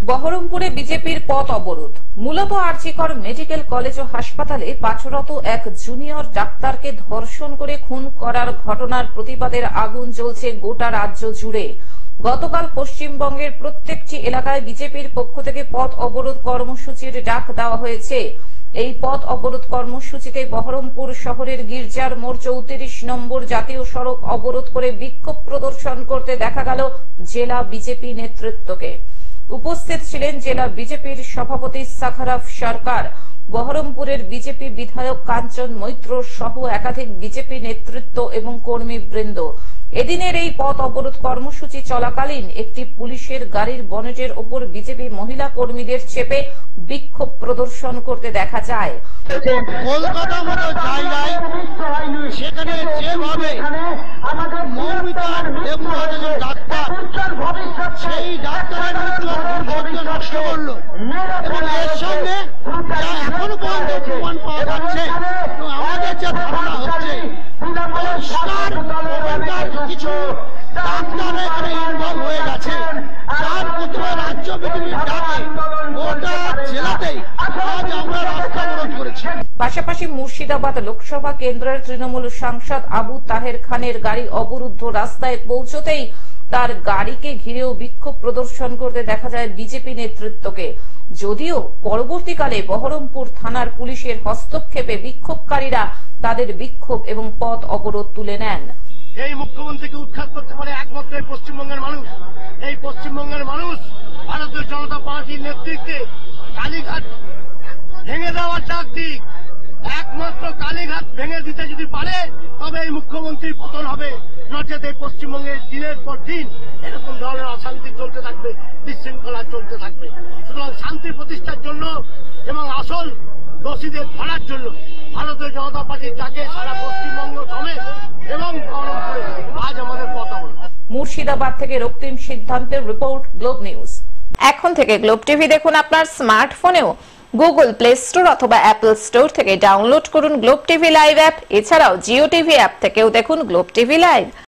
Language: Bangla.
বহরমপুরে বিজেপির পথ অবরোধ। মূলত আরজিকর মেডিকেল কলেজ ও হাসপাতালে পাঠরত এক জুনিয়র ডাক্তারকে ধর্ষণ করে খুন করার ঘটনার প্রতিবাদের আগুন জ্বলছে গোটা রাজ্য জুড়ে। গতকাল পশ্চিমবঙ্গের প্রত্যেকটি এলাকায় বিজেপির পক্ষ থেকে পথ অবরোধ কর্মসূচির ডাক দেওয়া হয়েছে। এই পথ অবরোধ কর্মসূচিতে বহরমপুর শহরের গির্জার মোড় 34 নম্বর জাতীয় সড়ক অবরোধ করে বিক্ষোভ প্রদর্শন করতে দেখা গেল জেলা বিজেপি নেতৃত্বকে। উপস্থিত ছিলেন জেলা বিজেপির সভাপতি সাখারাফ সরকার, বহরমপুরের বিজেপি বিধায়ক কাঞ্চন মৈত্র সহ একাধিক বিজেপি নেতৃত্ব এবং কর্মীবৃন্দ। এদিনের এই পথ অবরোধ কর্মসূচি চলাকালীন একটি পুলিশের গাড়ির বনেটের ওপর বিজেপি মহিলা কর্মীদের চেপে বিক্ষোভ প্রদর্শন করতে দেখা যায়। কলকাতা মতো জায়গায় সেখানে যেভাবে ডাক্তার সেই ডাক্তারের মৃত্যু নষ্ট করলো এবং এর সঙ্গে যা এখনো পর্যন্ত প্রমাণ পাওয়া যাচ্ছে আমাদের যে ধারণা হচ্ছে কিছু ডাক্তার এখানে ইনভলভ হয়ে গেছে, যার প্রথমে রাজ্য বিজেপির ডাকে গোটা জেলাতেই আজ আমরা রাস্তা অবরোধ করেছি। পাশাপাশি মুর্শিদাবাদ লোকসভা কেন্দ্রের তৃণমূল সাংসদ আবু তাহের খানের গাড়ি অবরুদ্ধ রাস্তায় পৌঁছতেই তার গাড়িকে ঘিরেও বিক্ষোভ প্রদর্শন করতে দেখা যায় বিজেপি নেতৃত্বকে। যদিও পরবর্তীকালে বহরমপুর থানার পুলিশের হস্তক্ষেপে বিক্ষোভকারীরা তাদের বিক্ষোভ এবং পথ অবরোধ তুলে নেন। এই মুখ্যমন্ত্রীকে উৎখাত করতে পারে একমাত্র এই পশ্চিমবঙ্গের মানুষ। এই পশ্চিমবঙ্গের মানুষ ভারতীয় জনতা পার্টির নেতৃত্বে কালীঘাট ভেঙে দেওয়ার ডাক দিক। একমাত্র কালীঘাট ভেঙে দিতে যদি পারে তবে এই মুখ্যমন্ত্রীর পতন হবে, নচেত এই পশ্চিমবঙ্গের দিনের পর দিন এরকম ধরনের অশান্তি চলতে থাকবে, বিশৃঙ্খলা চলতে থাকবে। সুতরাং শান্তি প্রতিষ্ঠার জন্য এবং আসল দোষীদের ধরার জন্য ভারতীয় জনতা পার্টির ডাকে সারা পশ্চিমবঙ্গ সমেত এবং বহরমপুরে আজ আমাদের পথ অবরোধ। মুর্শিদাবাদ থেকে রক্তিম সিদ্ধান্তের রিপোর্ট, গ্লোব নিউজ। এখন থেকে গ্লোব টিভি দেখুন আপনার স্মার্টফোনেও। গুগল প্লে স্টোর অথবা অ্যাপল স্টোর থেকে ডাউনলোড করুন গ্লোব টিভি লাইভ অ্যাপ। এছাড়াও জিও টিভি অ্যাপ থেকেও দেখুন গ্লোব টিভি লাইভ।